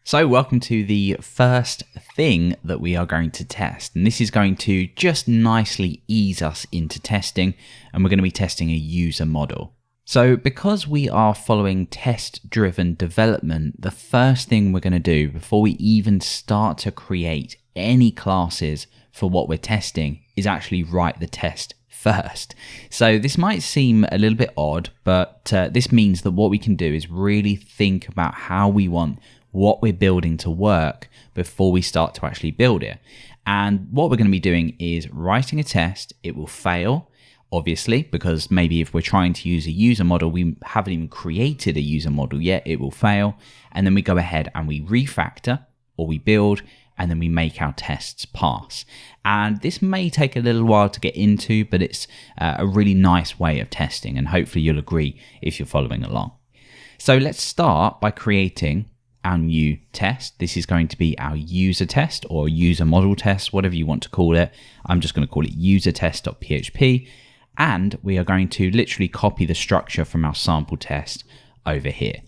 So welcome to the first thing that we are going to test, and this is going to just nicely ease us into testing, and we're going to be testing a user model. So because we are following test-driven development, the first thing we're going to do before we even start to create any classes for what we're testing is actually write the test first. So this might seem a little bit odd, but this means that what we can do is really think about how we want what we're building to work before we start to actually build it. And what we're going to be doing is writing a test. It will fail, obviously, because maybe if we're trying to use a user model, we haven't even created a user model yet, it will fail. And then we go ahead and we refactor, or we build, and then we make our tests pass. And this may take a little while to get into, but it's a really nice way of testing, and hopefully you'll agree if you're following along. So let's start by creating our new test. This is going to be our user test or user model test, whatever you want to call it. I'm just going to call it user test.php. And we are going to literally copy the structure from our sample test over here.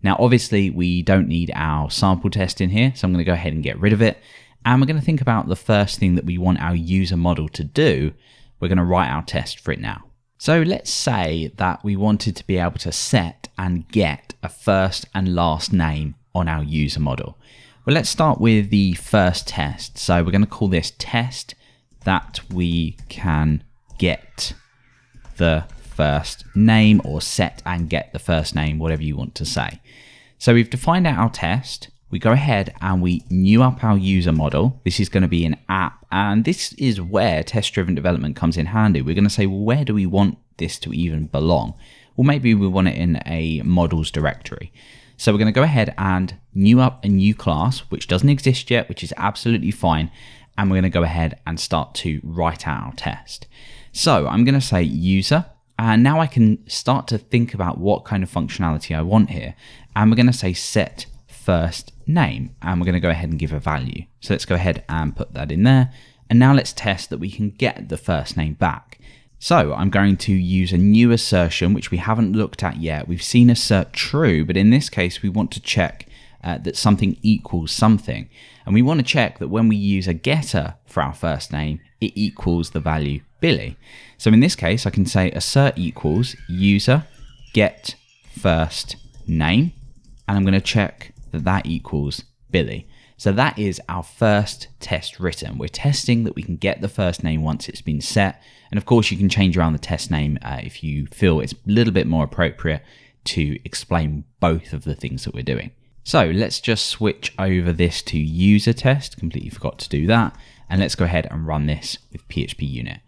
Now, obviously, we don't need our sample test in here, so I'm going to go ahead and get rid of it. And we're going to think about the first thing that we want our user model to do. We're going to write our test for it now. So let's say that we wanted to be able to set and get a first and last name on our user model. Well, let's start with the first test. So we're going to call this test that we can get the first name, or set and get the first name, whatever you want to say. So we've defined out our test. We go ahead and we new up our user model. This is going to be an app, and this is where test-driven development comes in handy. We're going to say, well, where do we want this to even belong? Well, maybe we want it in a models directory. So we're going to go ahead and new up a new class, which doesn't exist yet, which is absolutely fine. And we're going to go ahead and start to write out our test. So I'm going to say user, and now I can start to think about what kind of functionality I want here. And we're going to say set first name, and we're going to go ahead and give a value. So let's go ahead and put that in there. And now let's test that we can get the first name back. So I'm going to use a new assertion, which we haven't looked at yet. We've seen assert true, but in this case, we want to check that something equals something. And we want to check that when we use a getter for our first name, it equals the value Billy. So in this case, I can say assert equals user get first name, and I'm going to check that that equals Billy. So that is our first test written. We're testing that we can get the first name once it's been set. And of course, you can change around the test name if you feel it's a little bit more appropriate to explain both of the things that we're doing. So let's just switch over this to user test. Completely forgot to do that. And let's go ahead and run this with PHPUnit.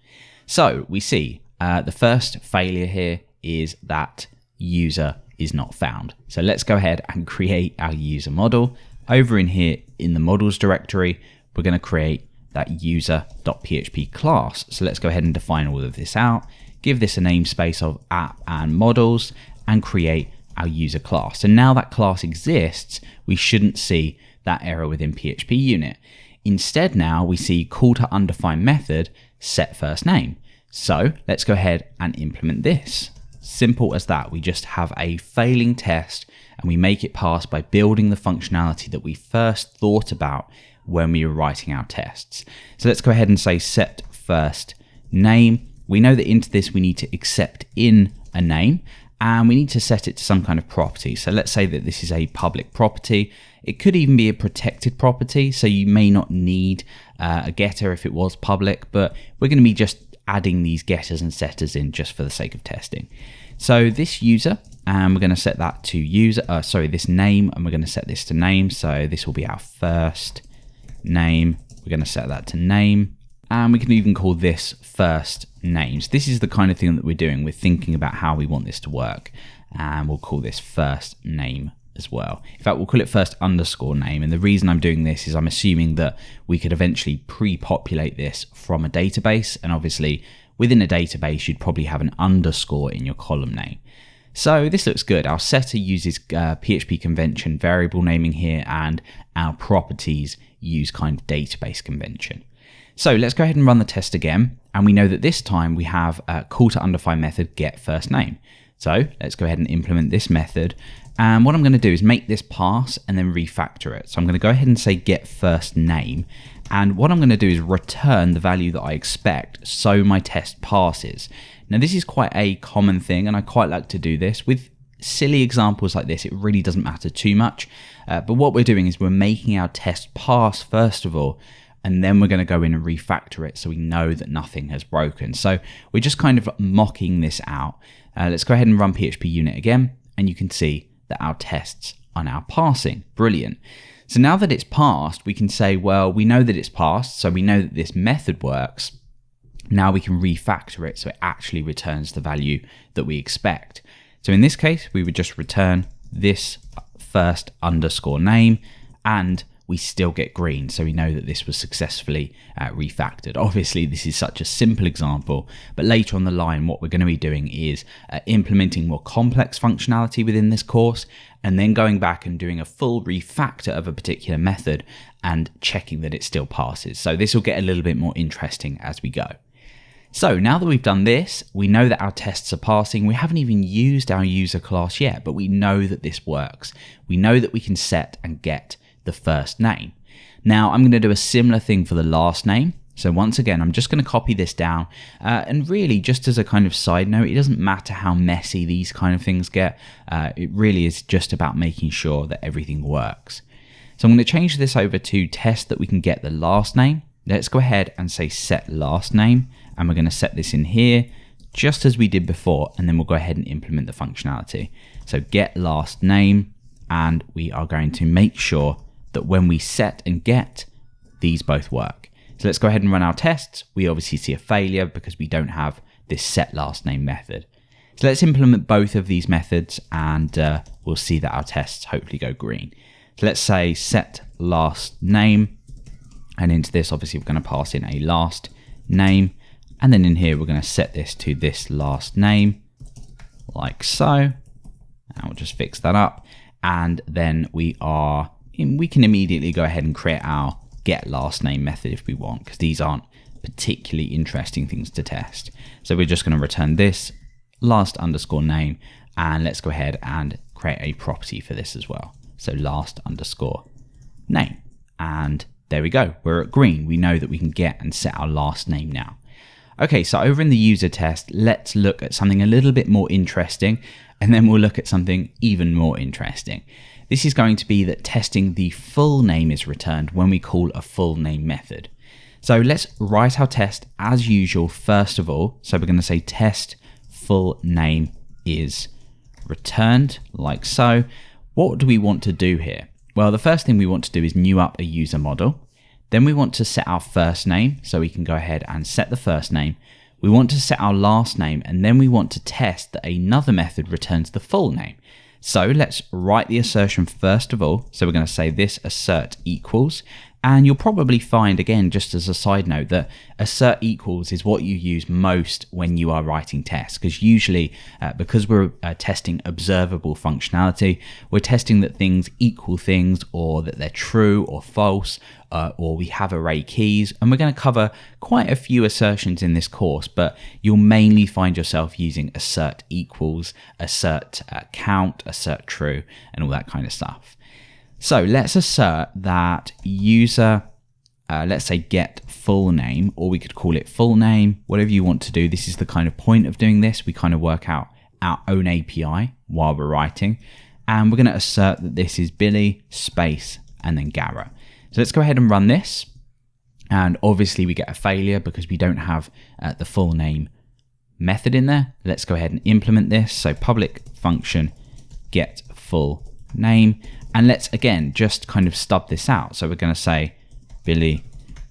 So we see the first failure here is that user is not found. So let's go ahead and create our user model. Over in here in the models directory, we're going to create that user.php class. So let's go ahead and define all of this out, give this a namespace of app and models, and create our user class. And now that class exists, we shouldn't see that error within PHPUnit. Instead, now we see call to undefined method set first name. So let's go ahead and implement this. Simple as that. We just have a failing test, and we make it pass by building the functionality that we first thought about when we were writing our tests. So let's go ahead and say set first name. We know that into this we need to accept in a name, and we need to set it to some kind of property. So let's say that this is a public property. It could even be a protected property, so you may not need a getter if it was public, but we're going to be just adding these getters and setters in just for the sake of testing. So this user, and we're going to set that to user, this name, and we're going to set this to name. So this will be our first name. We're going to set that to name, and we can even call this first names. This is the kind of thing that we're doing. We're thinking about how we want this to work, and we'll call this first name as well. In fact, we'll call it first underscore name. And the reason I'm doing this is I'm assuming that we could eventually pre-populate this from a database. And obviously within a database, you'd probably have an underscore in your column name. So this looks good. Our setter uses PHP convention variable naming here, and our properties use kind of database convention. So let's go ahead and run the test again. And we know that this time we have a call to undefined method get first name. So let's go ahead and implement this method. And what I'm going to do is make this pass and then refactor it. So I'm going to go ahead and say get first name. And what I'm going to do is return the value that I expect so my test passes. Now this is quite a common thing and I quite like to do this. With silly examples like this, it really doesn't matter too much. But what we're doing is we're making our test pass first of all, and then we're going to go in and refactor it so we know that nothing has broken. So we're just kind of mocking this out. Let's go ahead and run PHPUnit again, and you can see that our tests are now passing. Brilliant. So now that it's passed, we can say, well, we know that it's passed, so we know that this method works. Now we can refactor it so it actually returns the value that we expect. So in this case, we would just return this first underscore name, and we still get green. So we know that this was successfully refactored. Obviously, this is such a simple example, but later on the line, what we're going to be doing is implementing more complex functionality within this course, and then going back and doing a full refactor of a particular method and checking that it still passes. So this will get a little bit more interesting as we go. So now that we've done this, we know that our tests are passing. We haven't even used our user class yet, but we know that this works. We know that we can set and get the first name. Now I'm going to do a similar thing for the last name. So once again, I'm just going to copy this down. And really, just as a kind of side note, it doesn't matter how messy these kind of things get. It really is just about making sure that everything works. So I'm going to change this over to test that we can get the last name. Let's go ahead and say set last name. And we're going to set this in here just as we did before. And then we'll go ahead and implement the functionality. So get last name. And we are going to make sure that when we set and get, these both work. So let's go ahead and run our tests. We obviously see a failure because we don't have this set last name method. So let's implement both of these methods and we'll see that our tests hopefully go green. So let's say set last name, and into this obviously we're going to pass in a last name, and then in here we're going to set this to this last name like so, and we'll just fix that up, and then we can immediately go ahead and create our get last name method if we want, because these aren't particularly interesting things to test. So we're just going to return this last underscore name, and let's go ahead and create a property for this as well. So last underscore name, and there we go. We're at green. We know that we can get and set our last name now. Okay, so over in the user test, let's look at something a little bit more interesting, and then we'll look at something even more interesting. This is going to be that testing the full name is returned when we call a full name method. So let's write our test as usual first of all. So we're going to say test full name is returned like so. What do we want to do here? Well, the first thing we want to do is new up a user model. Then we want to set our first name. So we can go ahead and set the first name. We want to set our last name, and then we want to test that another method returns the full name. So let's write the assertion first of all. So we're going to say this assert equals, and you'll probably find, again, just as a side note, that assert equals is what you use most when you are writing tests, because usually because we're testing observable functionality, we're testing that things equal things, or that they're true or false, or we have array keys, and we're going to cover quite a few assertions in this course, but you'll mainly find yourself using assert equals, assert count, assert true, and all that kind of stuff. So let's assert that user, let's say get full name, or we could call it full name, whatever you want to do. This is the kind of point of doing this. We kind of work out our own API while we're writing, and we're going to assert that this is Billy space and then Garrett. So let's go ahead and run this, and obviously we get a failure because we don't have the full name method in there. Let's go ahead and implement this. So public function get full name, and let's again just kind of stub this out. So we're going to say Billy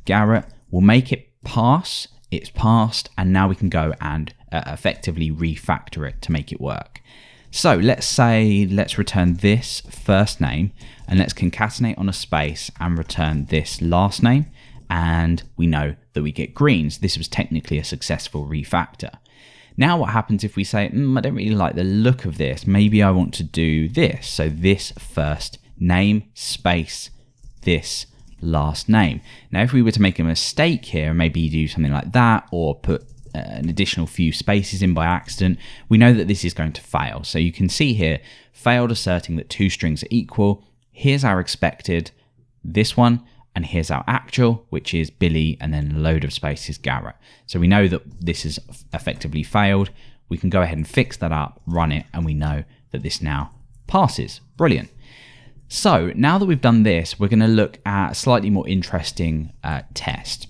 Garrett. We'll make it pass. It's passed, and now we can go and effectively refactor it to make it work. So let's return this first name, and let's concatenate on a space and return this last name, and we know that we get greens. This was technically a successful refactor. Now what happens if we say, I don't really like the look of this, maybe I want to do this. So this first name space this last name. Now if we were to make a mistake here, maybe do something like that, or put an additional few spaces in by accident, we know that this is going to fail. So you can see here, failed asserting that two strings are equal. Here's our expected, this one, and here's our actual, which is Billy, and then a load of spaces Garrett. So we know that this is effectively failed. We can go ahead and fix that up, run it, and we know that this now passes. Brilliant. So now that we've done this, we're going to look at a slightly more interesting test.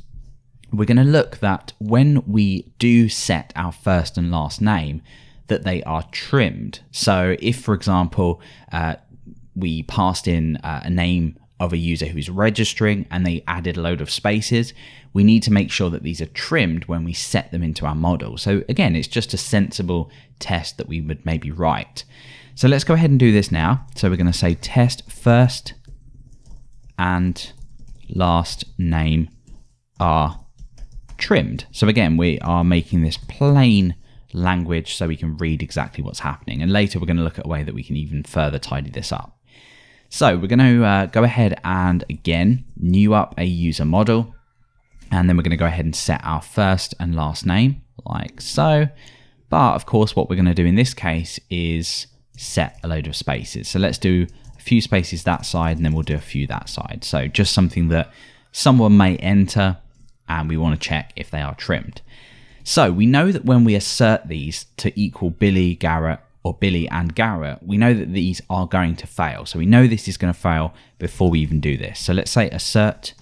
We're going to look that when we do set our first and last name, that they are trimmed. So if, for example, we passed in a name of a user who's registering and they added a load of spaces, we need to make sure that these are trimmed when we set them into our model. So again, it's just a sensible test that we would maybe write. So let's go ahead and do this now. So we're going to say test first and last name are trimmed. So again, we are making this plain language so we can read exactly what's happening. And later we're going to look at a way that we can even further tidy this up. So we're going to go ahead and again, new up a user model. And then we're going to go ahead and set our first and last name like so. But of course, what we're going to do in this case is set a load of spaces. So let's do a few spaces that side and then we'll do a few that side. So just something that someone may enter and we want to check if they are trimmed. So we know that when we assert these to equal Billy, Garrett, or Billy and Garrett, we know that these are going to fail. So we know this is going to fail before we even do this. So let's say assert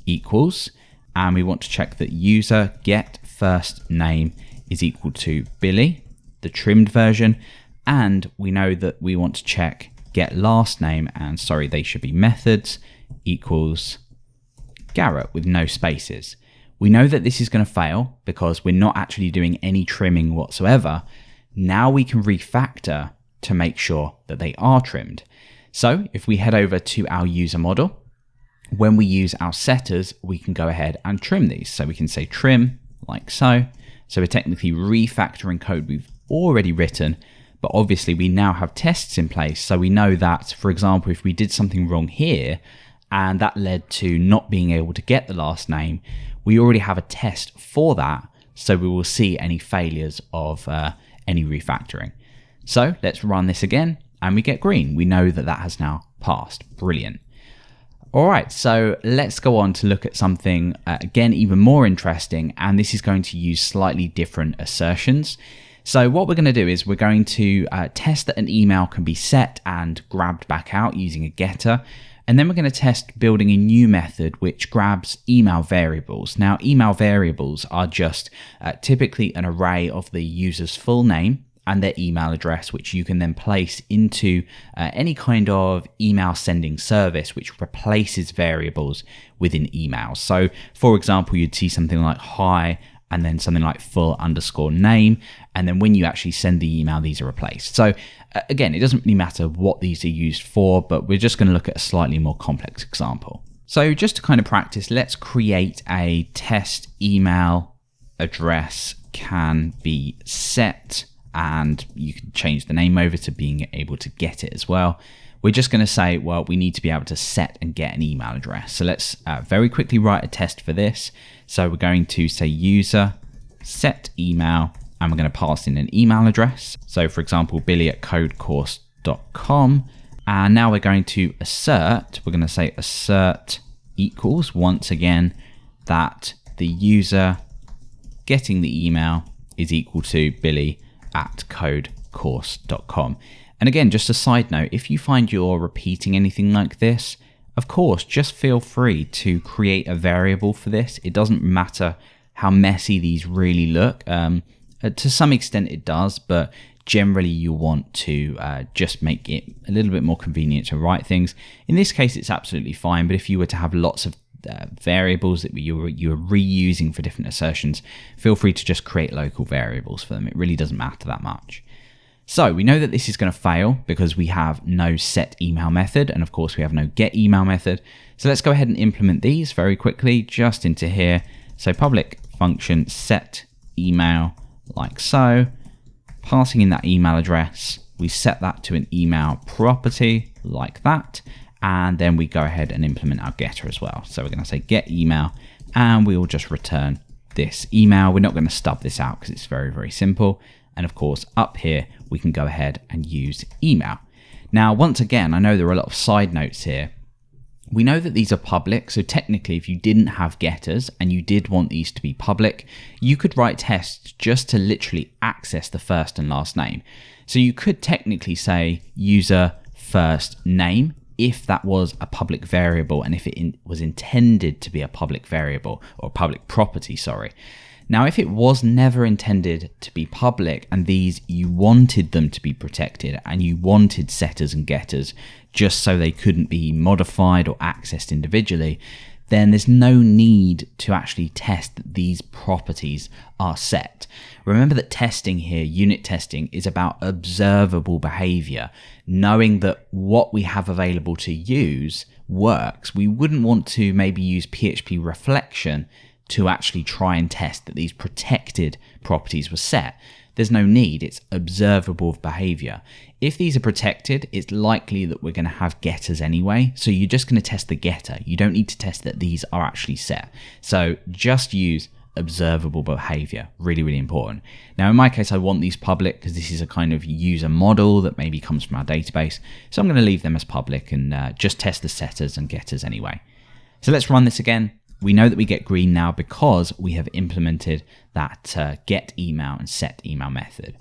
equals, and we want to check that user get first name is equal to Billy, the trimmed version. And we know that we want to check get last name, and sorry, they should be methods, equals Garrett with no spaces. We know that this is going to fail because we're not actually doing any trimming whatsoever. Now we can refactor to make sure that they are trimmed. So if we head over to our user model, when we use our setters, we can go ahead and trim these. So we can say trim like so. So we're technically refactoring code we've already written, but obviously we now have tests in place. So we know that, for example, if we did something wrong here and that led to not being able to get the last name, we already have a test for that. So we will see any failures of any refactoring. So let's run this again and we get green. We know that that has now passed. Brilliant. All right, so let's go on to look at something, again, even more interesting, and this is going to use slightly different assertions. So what we're going to do is we're going to test that an email can be set and grabbed back out using a getter. And then we're going to test building a new method which grabs email variables. Now, email variables are just typically an array of the user's full name and their email address, which you can then place into any kind of email sending service which replaces variables within emails. So, for example, you'd see something like hi and then something like full_name. And then when you actually send the email, these are replaced. So again, it doesn't really matter what these are used for, but we're just going to look at a slightly more complex example. So just to kind of practice, let's create a test email address can be set, and you can change the name over to being able to get it as well. We're just going to say, well, we need to be able to set and get an email address. So let's very quickly write a test for this. So we're going to say user set email, and we're going to pass in an email address. So for example, billy@codecourse.com. And now we're going to assert, we're going to say assert equals, once again, that the user getting the email is equal to billy@codecourse.com. And again, just a side note, if you find you're repeating anything like this, of course, just feel free to create a variable for this. It doesn't matter how messy these really look. To some extent it does, but generally you want to just make it a little bit more convenient to write things. In this case, it's absolutely fine, but if you were to have lots of variables that you're reusing for different assertions, feel free to just create local variables for them. It really doesn't matter that much. So we know that this is going to fail because we have no set email method, and of course we have no get email method. So let's go ahead and implement these very quickly just into here. So public function set email like so, passing in that email address, we set that to an email property like that, and then we go ahead and implement our getter as well. So we're going to say get email, and we will just return this email. We're not going to stub this out because it's very, very simple. And of course, up here, we can go ahead and use email. Now, once again, I know there are a lot of side notes here. We know that these are public, so technically if you didn't have getters and you did want these to be public, you could write tests just to literally access the first and last name. So you could technically say user first name if that was a public variable and if it was intended to be a public variable or public property, sorry. Now, if it was never intended to be public and these you wanted them to be protected and you wanted setters and getters just so they couldn't be modified or accessed individually, then there's no need to actually test that these properties are set. Remember that testing here, unit testing, is about observable behavior. Knowing that what we have available to use works, we wouldn't want to maybe use PHP reflection to actually try and test that these protected properties were set. There's no need, it's observable behavior. If these are protected, it's likely that we're going to have getters anyway, so you're just going to test the getter. You don't need to test that these are actually set. So just use observable behavior, really, really important. Now in my case, I want these public because this is a kind of user model that maybe comes from our database. So I'm going to leave them as public and just test the setters and getters anyway. So let's run this again. We know that we get green now because we have implemented that get email and set email method.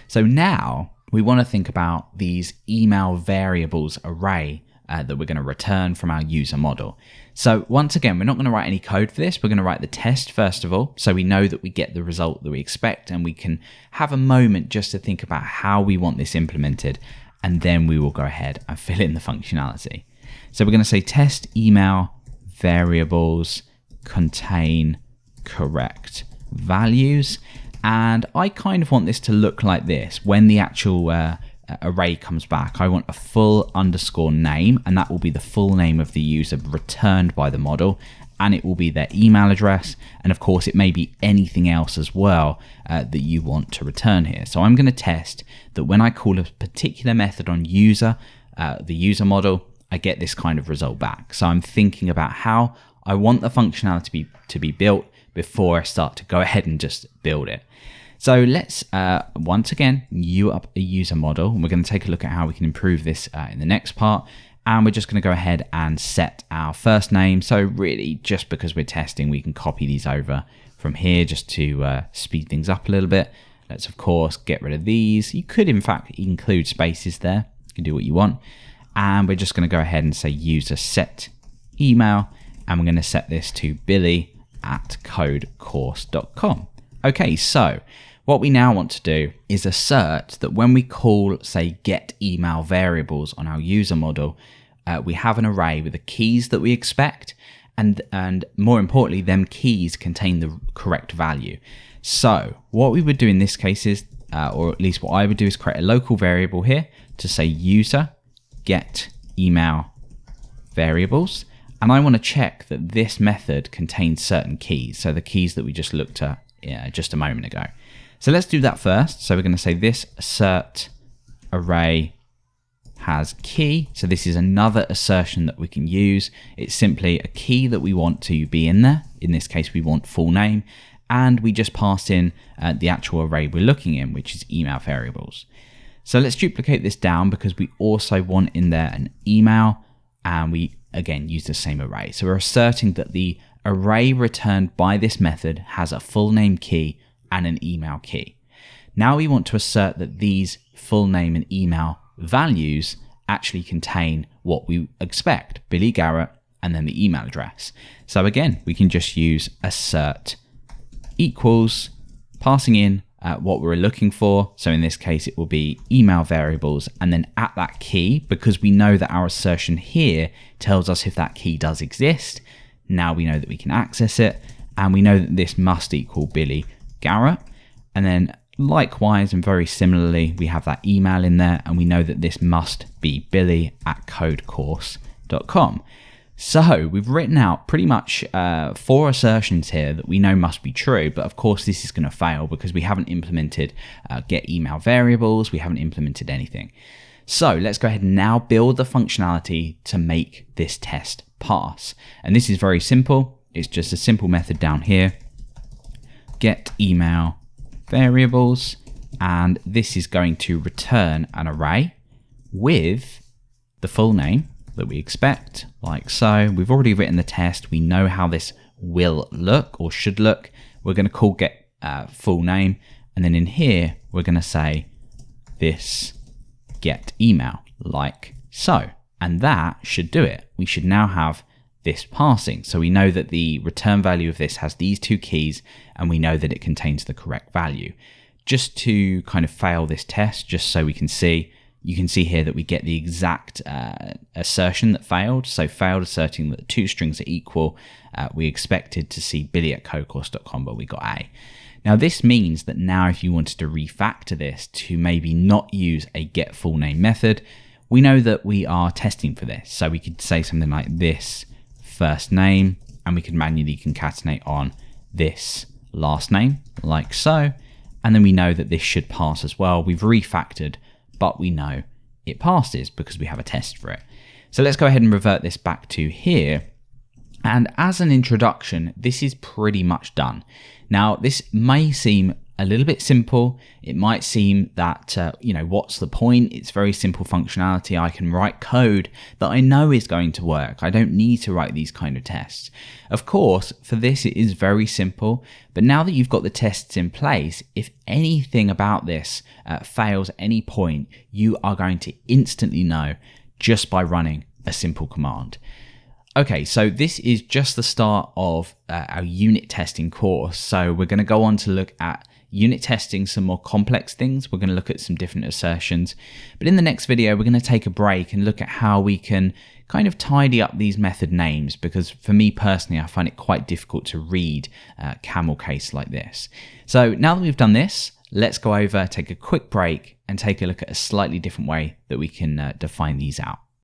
So now we want to think about these email variables array that we're going to return from our user model. So once again, we're not going to write any code for this. We're going to write the test first of all, so we know that we get the result that we expect, and we can have a moment just to think about how we want this implemented, and then we will go ahead and fill in the functionality. So we're going to say test email variables contain correct values, and I kind of want this to look like this. When the actual array comes back, I want a full underscore name, and that will be the full name of the user returned by the model, and it will be their email address, and of course it may be anything else as well that you want to return here. So I'm going to test that when I call a particular method on user, the user model, I get this kind of result back. So I'm thinking about how I want the functionality to be built before I start to go ahead and just build it. So let's once again new up a user model, and we're going to take a look at how we can improve this in the next part. And we're just going to go ahead and set our first name. So really, just because we're testing, we can copy these over from here just to speed things up a little bit. Let's of course get rid of these. You could in fact include spaces there. You can do what you want. And we're just going to go ahead and say user set email, and we're going to set this to billy@codecourse.com. Okay, so what we now want to do is assert that when we call, say, get email variables on our user model, we have an array with the keys that we expect, and more importantly, them keys contain the correct value. So what we would do in this case is, or at least what I would do, is create a local variable here to say user get email variables, and I want to check that this method contains certain keys, so the keys that we just looked at just a moment ago. So let's do that first. So we're going to say this assert array has key. So this is another assertion that we can use. It's simply a key that we want to be in there. In this case, we want full name, and we just pass in the actual array we're looking in, which is email variables. So let's duplicate this down because we also want in there an email, and we again use the same array. So we're asserting that the array returned by this method has a full name key and an email key. Now we want to assert that these full name and email values actually contain what we expect, Billy Garrett, and then the email address. So again, we can just use assert equals, passing in what we're looking for. So in this case, it will be email variables, and then at that key, because we know that our assertion here tells us if that key does exist. Now we know that we can access it, and we know that this must equal Billy Garrett. And then likewise and very similarly, we have that email in there, and we know that this must be billy@codecourse.com. So we've written out pretty much 4 assertions here that we know must be true, but of course this is going to fail because we haven't implemented get email variables, we haven't implemented anything. So let's go ahead and now build the functionality to make this test pass. And this is very simple. It's just a simple method down here get email variables, and this is going to return an array with the full name that we expect, like so. We've already written the test. We know how this will look or should look. We're going to call get full name, and then in here we're going to say this get email, like so, and that should do it. We should now have this passing, so we know that the return value of this has these two keys, and we know that it contains the correct value. Just to kind of fail this test, just so we can see, you can see here that we get the exact assertion that failed. So failed asserting that the two strings are equal. We expected to see billy@codecourse.com, but we got A. Now this means that now if you wanted to refactor this to maybe not use a get full name method, we know that we are testing for this. So we could say something like this first name, and we could manually concatenate on this last name, like so. And then we know that this should pass as well. We've refactored, but we know it passes because we have a test for it. So let's go ahead and revert this back to here. And as an introduction, this is pretty much done. Now, this may seem a little bit simple. It might seem that, what's the point? It's very simple functionality. I can write code that I know is going to work. I don't need to write these kind of tests. Of course, for this, it is very simple. But now that you've got the tests in place, if anything about this fails at any point, you are going to instantly know just by running a simple command. Okay, so this is just the start of our unit testing course. So we're going to go on to look at unit testing, some more complex things. We're going to look at some different assertions. But in the next video, we're going to take a break and look at how we can kind of tidy up these method names, because for me personally, I find it quite difficult to read camel case like this. So now that we've done this, let's go over, take a quick break, and take a look at a slightly different way that we can define these out.